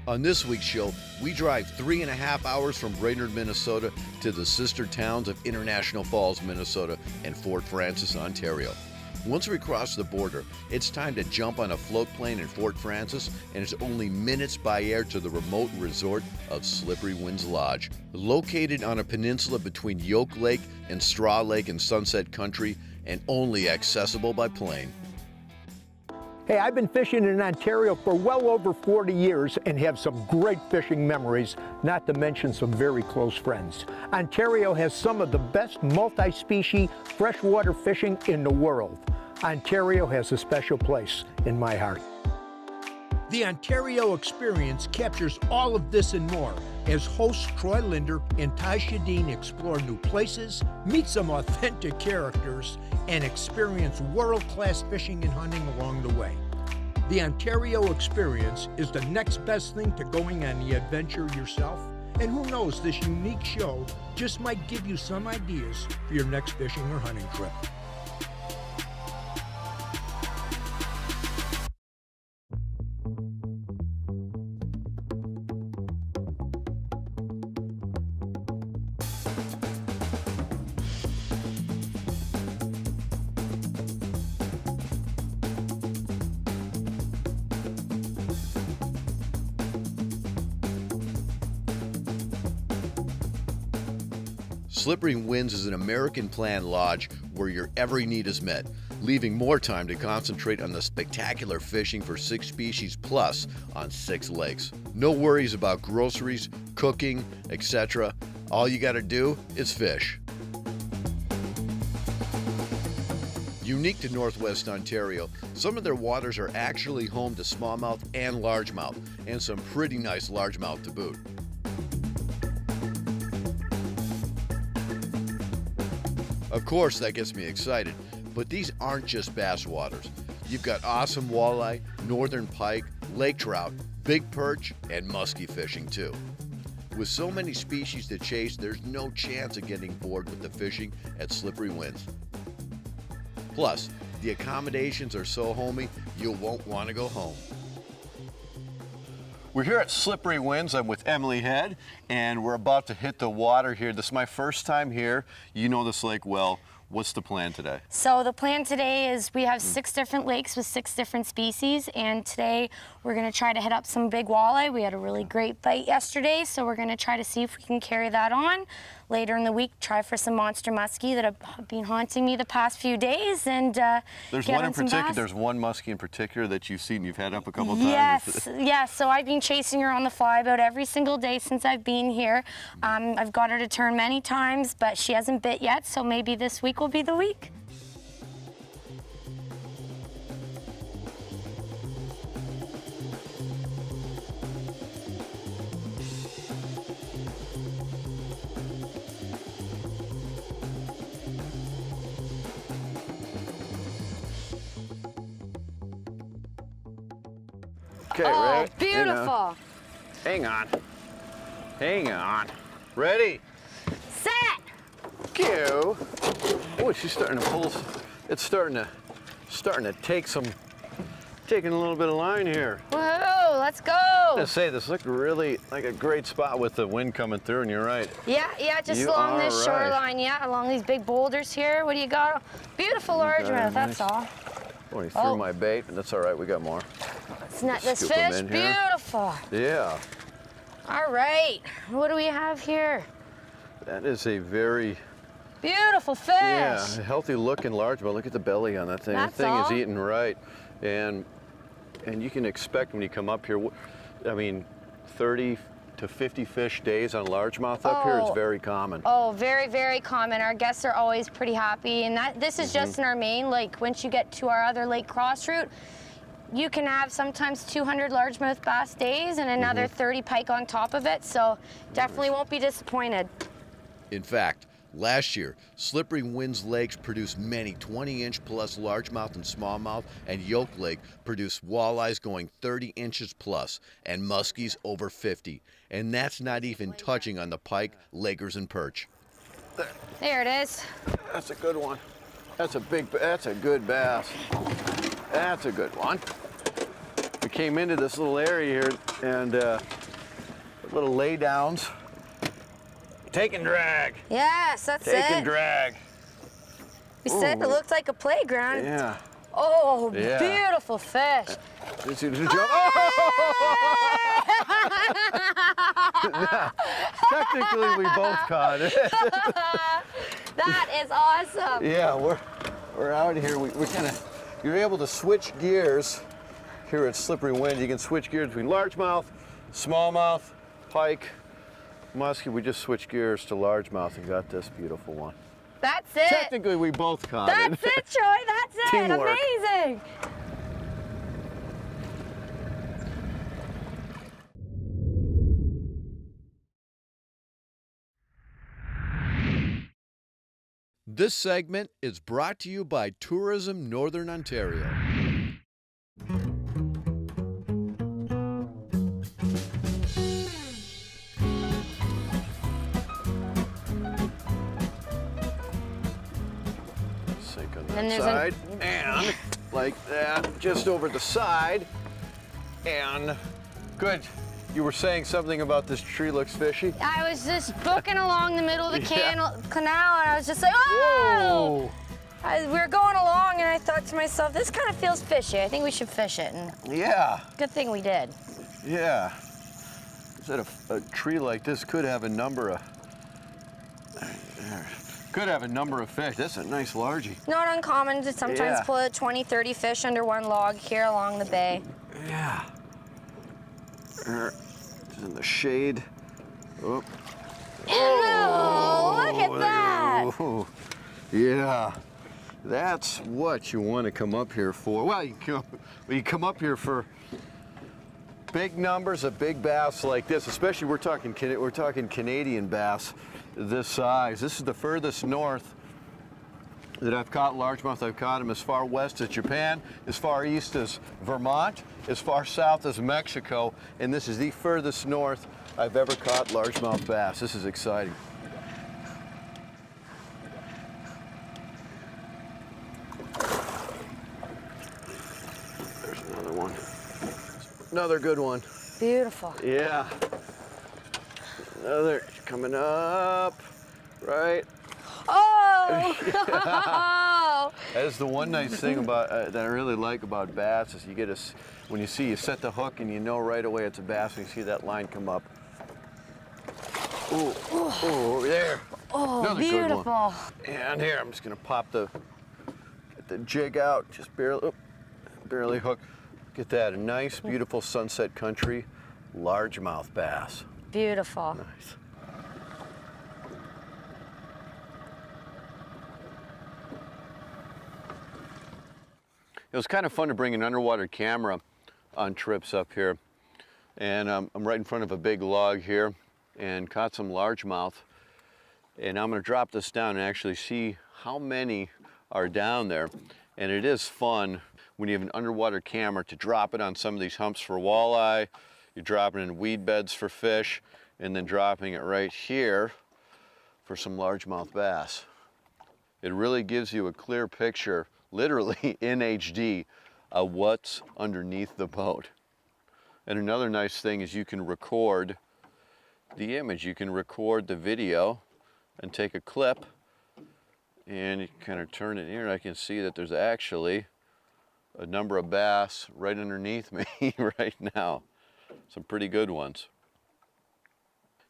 On this week's show, we drive 3.5 hours from Brainerd, Minnesota to the sister towns of International Falls, Minnesota and Fort Frances, Ontario. Once we cross the border, it's time to jump on a float plane in Fort Frances, and it's only minutes by air to the remote resort of Slippery Winds Lodge. Located on a peninsula between Yoke Lake and Straw Lake in Sunset Country, and only accessible by plane. Hey, I've been fishing in Ontario for well over 40 years and have some great fishing memories, not to mention some very close friends. Ontario has some of the best multi-species freshwater fishing in the world. Ontario has a special place in my heart. The Ontario experience captures all of this and more as hosts Troy Lindner and Ty Shadeen explore new places, meet some authentic characters, and experience world-class fishing and hunting along the way. The Ontario experience is the next best thing to going on the adventure yourself, and who knows, this unique show just might give you some ideas for your next fishing or hunting trip. Slippery Winds is an American plan lodge where your every need is met, leaving more time to concentrate on the spectacular fishing for 6 species plus on 6 lakes. No worries about groceries, cooking, etc. All you gotta do is fish. Unique to Northwest Ontario, some of their waters are actually home to smallmouth and largemouth, and some pretty nice largemouth to boot. Of course, that gets me excited, but these aren't just bass waters. You've got awesome walleye, northern pike, lake trout, big perch, and muskie fishing too. With so many species to chase, there's no chance of getting bored with the fishing at Slippery Winds. Plus, the accommodations are so homey, you won't want to go home. We're here at Slippery Winds. I'm with Emily Head, and we're about to hit the water here. This is my first time here. You know this lake well. What's the plan today? So the plan today is we have 6 different lakes with 6 different species, and today we're going to try to hit up some big walleye. We had a really great bite yesterday, so we're going to try to see if we can carry that on. Later in the week, try for some monster muskie that have been haunting me the past few days, and there's one in particular. There's one muskie in particular that you've seen. You've had up a couple times. Yes. So I've been chasing her on the fly about every single day since I've been here. I've got her to turn many times, but she hasn't bit yet. So maybe this week will be the week. Okay, ready? Beautiful. Hang on. Hang on. Ready? Set. Go. Oh, she's starting to pull. It's starting to taking a little bit of line here. Whoa, let's go. I'm gonna say this looked really like a great spot with the wind coming through, and you're right. Yeah, just along this shoreline, along these big boulders here. What do you got? Beautiful largemouth, that's all. Oh, he threw my bait, but that's all right, we got more. Let's net this fish, beautiful. Yeah. All right, what do we have here? That is a very beautiful fish. Yeah, a healthy looking largemouth. Look at the belly on that thing. That's the thing all. is eating right. And you can expect when you come up here, I mean, 30 to 50 fish days on largemouth up here is very common. Oh, very, very common. Our guests are always pretty happy. And this is just in our main lake. Once you get to our other lake cross route, you can have sometimes 200 largemouth bass days and another 30 pike on top of it. So definitely won't be disappointed. In fact, last year, Slippery Winds lakes produced many 20-inch plus largemouth and smallmouth, and Yoke Lake produced walleyes going 30 inches plus and muskies over 50. And that's not even touching on the pike, lakers, and perch. There it is. That's a good one. That's a good bass. That's a good one. Be came into this little area here and little lay downs. Take and drag. Yes, that's Take it. and drag. We said it looked like a playground. Yeah. Oh, Yeah. beautiful fish. Did you jump? Oh! Technically, we both caught it. That is awesome. Yeah, we're out here. You're able to switch gears here at Slippery Wind. You can switch gears between largemouth, smallmouth, pike, muskie. We just switched gears to largemouth and got this beautiful one. That's it. Technically, we both caught it. That's it, Troy. That's it. Teamwork. Amazing. This segment is brought to you by Tourism Northern Ontario. Sink on that side, and like that, just over the side, and good. You were saying something about this tree looks fishy? I was just booking along the middle of the canal, and I was just like, oh! We were going along, and I thought to myself, this kind of feels fishy. I think we should fish it. And yeah. Good thing we did. Yeah. Said a tree like this could have a number of fish. That's a nice largie. Not uncommon to sometimes pull 20, 30 fish under one log here along the bay. Yeah. It's in the shade. Oh. Oh, look at that. Oh, yeah. That's what you want to come up here for. Well, you come up here for big numbers of big bass like this, especially we're talking Canadian bass this size. This is the furthest north that I've caught largemouth. I've caught them as far west as Japan, as far east as Vermont, as far south as Mexico, and this is the furthest north I've ever caught largemouth bass. This is exciting. There's another one. Another good one. Beautiful. Yeah. Another coming up, right? Oh! That is the one nice thing about that I really like about bass is when you set the hook and you know right away it's a bass when you see that line come up. Oh, there. Oh, another beautiful. good one. And here I'm just gonna get the jig out, just barely hook. Get that, a nice, beautiful Sunset Country largemouth bass. Beautiful. Nice. It was kind of fun to bring an underwater camera on trips up here. And I'm right in front of a big log here and caught some largemouth. And I'm gonna drop this down and actually see how many are down there. And it is fun when you have an underwater camera to drop it on some of these humps for walleye. You're dropping it in weed beds for fish, and then dropping it right here for some largemouth bass. It really gives you a clear picture, literally in HD, of what's underneath the boat. And another nice thing is you can record the image. You can record the video and take a clip, and you kind of turn it here, and I can see that there's actually a number of bass right underneath me right now. Some pretty good ones.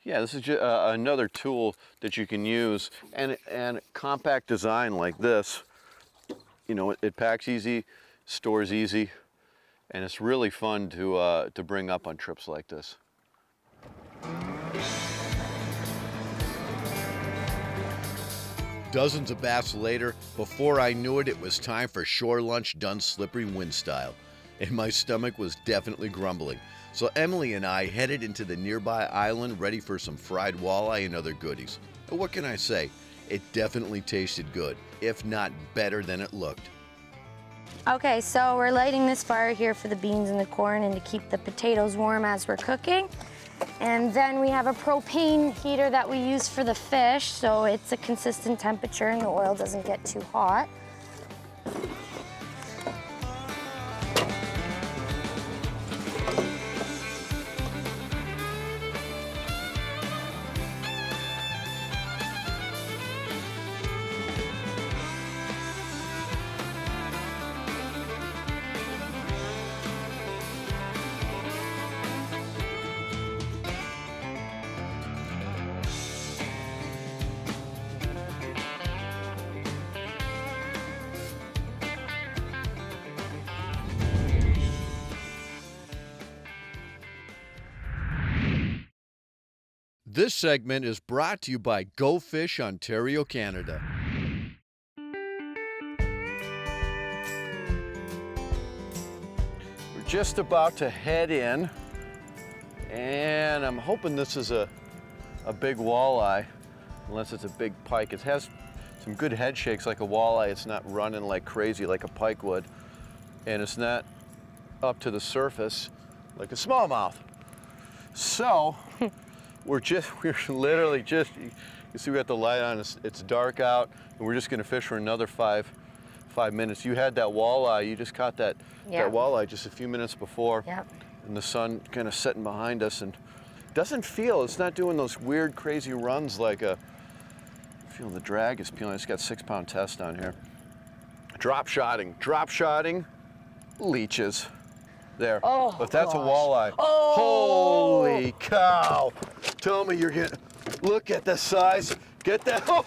Yeah, this is just another tool that you can use, and compact design like this, you know, it packs easy, stores easy, and it's really fun to bring up on trips like this. Dozens of bass later, before I knew it, it was time for shore lunch done Slippery Wind style, and my stomach was definitely grumbling. So Emily and I headed into the nearby island ready for some fried walleye and other goodies. But what can I say? It definitely tasted good, if not better than it looked. Okay, so we're lighting this fire here for the beans and the corn and to keep the potatoes warm as we're cooking. And then we have a propane heater that we use for the fish, so it's a consistent temperature and the oil doesn't get too hot. This segment is brought to you by Go Fish Ontario, Canada. We're just about to head in, and I'm hoping this is a big walleye, unless it's a big pike. It has some good head shakes like a walleye. It's not running like crazy like a pike would, and it's not up to the surface like a smallmouth. So we're literally just, you see we got the light on, it's dark out, and we're just gonna fish for another five minutes. You had that walleye, you just caught that walleye just a few minutes before, and the sun kind of setting behind us, and it's not doing those weird crazy runs like feeling the drag is peeling. It's got 6-pound test on here. Drop shotting, leeches. There. Oh, but that's gosh. A walleye. Oh. Holy cow. Tell me you're getting, look at the size. Get that. Oh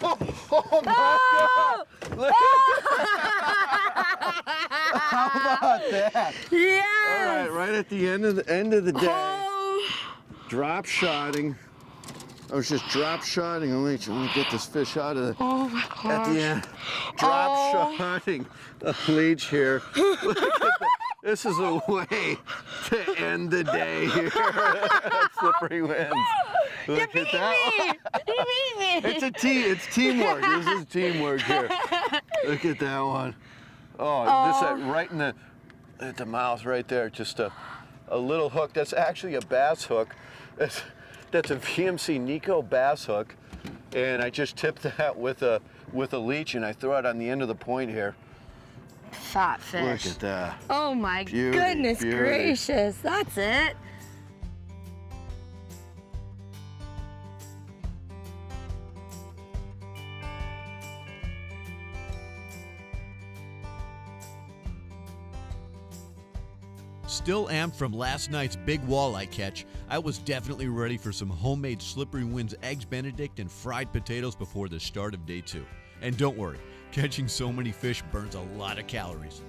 my God. Look at that. How about that? Yes. All right, right at the end of the day. Oh. Drop shotting. I was just drop shotting a leech. Let me get this fish out of at the end. Drop shotting a leech here. Look at that. This is a way to end the day here. Slippery winds. Look at that. You beat me. It's teamwork. This is teamwork here. Look at that one. This right in at the mouth right there. Just a little hook. That's actually a bass hook. That's a VMC Nico bass hook, and I just tipped that with a leech, and I throw it on the end of the point here. Fat fish. Look at that. Oh my Beauty, goodness beauty. gracious, that's it. Still amped from last night's big walleye catch, I was definitely ready for some homemade Slippery Winds Eggs Benedict and fried potatoes before the start of day 2. And don't worry, catching so many fish burns a lot of calories.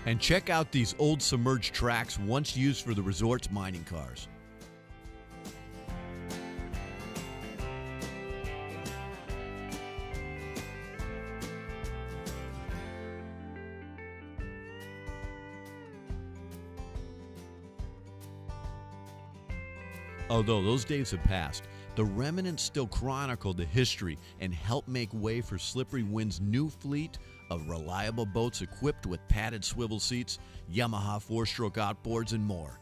And check out these old submerged tracks once used for the resort's mining cars. Although those days have passed, the remnants still chronicle the history and help make way for Slippery Wind's new fleet of reliable boats equipped with padded swivel seats, Yamaha 4-stroke outboards, and more.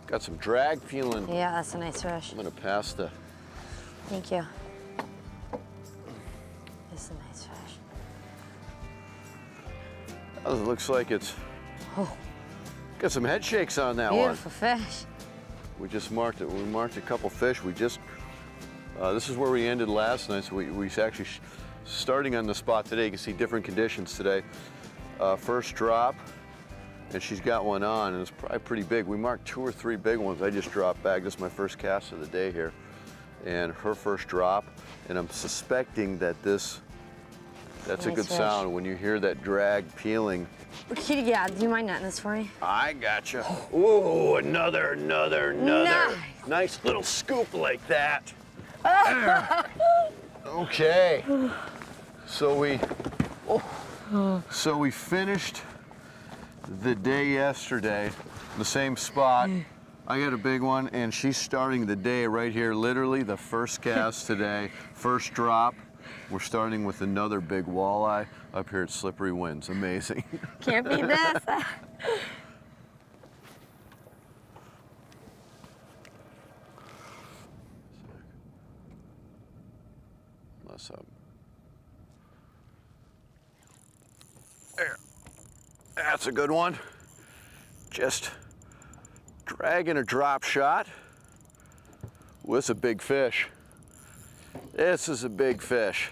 Got some drag feeling. Yeah, that's a nice fish. I'm gonna pass the. Thank you. It's a nice fish. Oh, it looks like it's. Got some head shakes on that Beautiful fish. We just marked it. We marked a couple fish. This is where we ended last night. So we actually starting on the spot today. You can see different conditions today. First drop, and she's got one on, and it's probably pretty big. We marked 2 or 3 big ones. I just dropped back. This is my first cast of the day here, and her first drop. And I'm suspecting that that's Nice a good fish. sound when you hear that drag peeling. Yeah, do you mind netting this for me? I gotcha. Ooh, another. Nice little scoop like that. There. Okay. So we finished the day yesterday, the same spot. I got a big one, and she's starting the day right here, literally the first cast today, first drop. We're starting with another big walleye up here at Slippery Winds. Amazing. Can't beat this. There. That's a good one. Just dragging a drop shot. Ooh, this is a big fish. This is a big fish.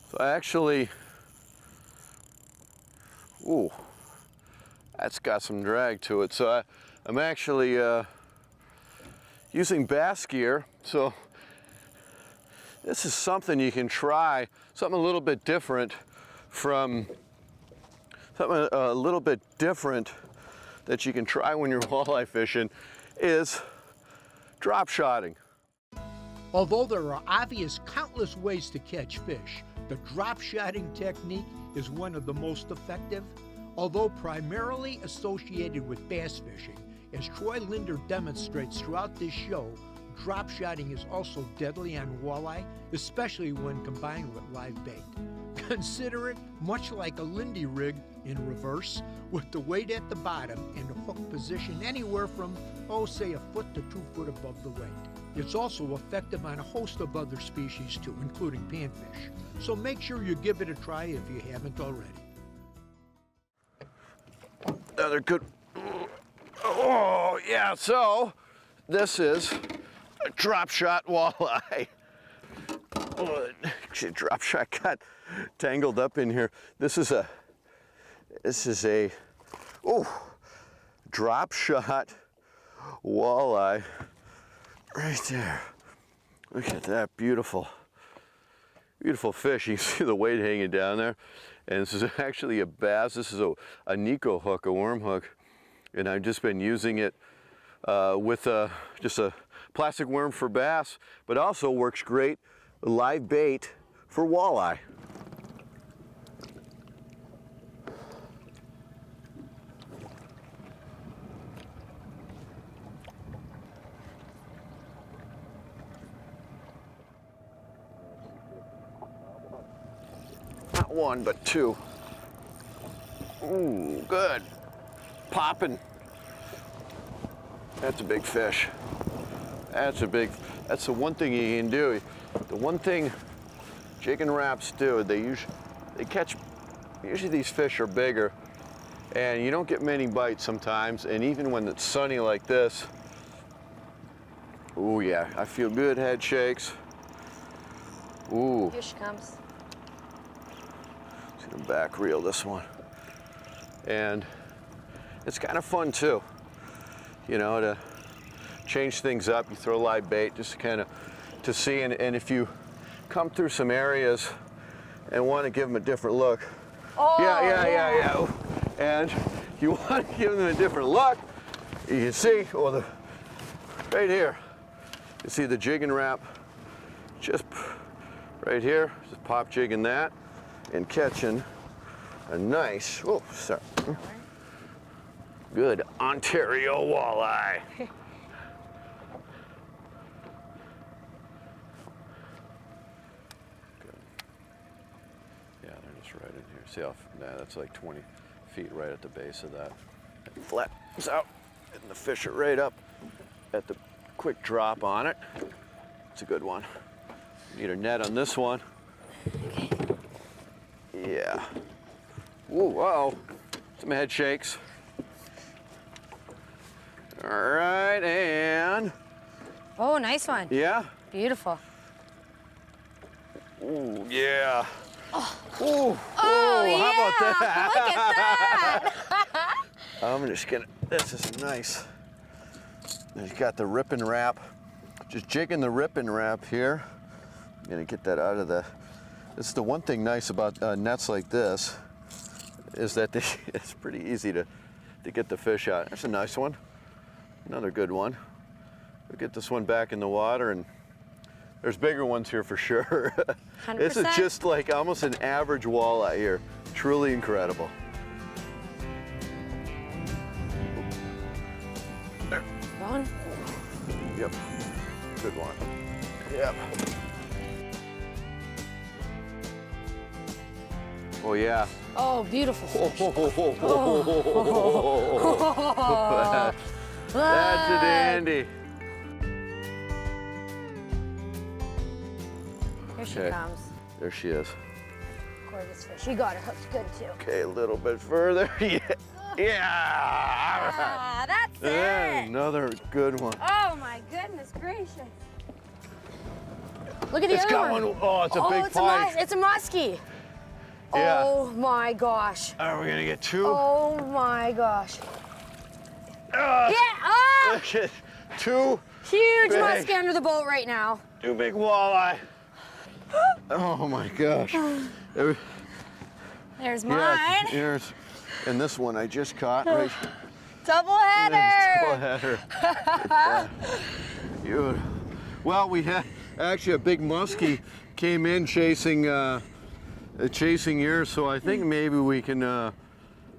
So actually, ooh, that's got some drag to it. So I'm actually using bass gear. So This is something you can try, something a little bit different from, something a little bit different that you can try when you're walleye fishing is drop shotting. Although there are obvious countless ways to catch fish, the drop shotting technique is one of the most effective. Although primarily associated with bass fishing, as Troy Lindner demonstrates throughout this show, drop shotting is also deadly on walleye, especially when combined with live bait. Consider it much like a Lindy rig in reverse, with the weight at the bottom and the hook positioned anywhere from, say a foot to 2 foot above the weight. It's also effective on a host of other species too, including panfish. So make sure you give it a try if you haven't already. Another good, oh yeah, so this is a drop shot walleye. Oh, actually, drop shot got tangled up in here. This is a drop shot walleye right there. Look at that beautiful, beautiful fish. You can see the weight hanging down there. And this is actually a bass. This is a Nico hook, a worm hook. And I've just been using it with just a plastic worm for bass, but also works great live bait for walleye. Not one, but two. Ooh, good. Popping. That's a big fish. That's the one thing you can do. The one thing jig and wraps do, usually these fish are bigger and you don't get many bites sometimes, and even when it's sunny like this, ooh yeah, I feel good head shakes. Ooh. Here she comes. Just gonna back reel this one. And it's kind of fun too, you know, to change things up. You throw live bait just kind of to see, and if you come through some areas and want to give them a different look. Oh, yeah. And you want to give them a different look, you can see, right here, you see the jig and wrap, just right here, just pop jigging that and catching a nice, good Ontario walleye. Yeah, they're just right in here. See how, that's like 20 feet right at the base of that. It flattens out, and the fish are right up at the quick drop on it. It's a good one. Need a net on this one. Yeah. Ooh, whoa. Some head shakes. All right, and. Oh, nice one. Yeah? Beautiful. Ooh, yeah. Oh, Ooh, oh how about yeah. that? Look at that. I'm just gonna, this is nice. He's got the rip and wrap. Just jigging the rip and wrap here. I'm gonna get that out of the, this is the one thing nice about nets like this, is that it's pretty easy to get the fish out. That's a nice one. Another good one. We'll get this one back in the water, and there's bigger ones here for sure. 100%. This is just like almost an average walleye here. Truly incredible. There. One. Yep. Good one. Yep. Oh yeah. Oh, beautiful fish. That's a dandy. Here she Okay. comes. There she is. Gorgeous fish. She got her hooked good too. Okay, a little bit further. Yeah. Yeah. All right. Ah, that's And it. another good one. Oh my goodness gracious. Look at the It's other got one. one. Oh, it's a big it's pike. it's a muskie. Yeah. Oh my gosh. Are we gonna get two? Oh my gosh. Ah, Yeah. Ah! Two Huge big. muskie under the boat right now. Two big walleye. Oh my gosh. Every- There's yeah, mine. here's, and this one I just caught right. Double header. Double header. Beautiful. Well, we had actually a big muskie came in chasing yours, so I think maybe we can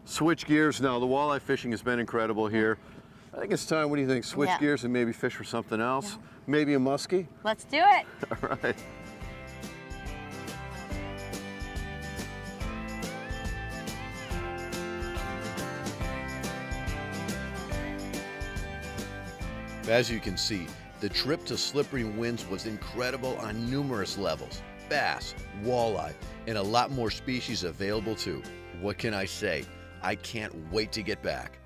switch gears now. The walleye fishing has been incredible here. I think it's time. What do you think? Switch Yeah. gears and maybe fish for something else? Maybe a muskie? Let's do it. All right. As you can see, the trip to Slippery Winds was incredible on numerous levels. Bass, walleye, and a lot more species available too. What can I say? I can't wait to get back.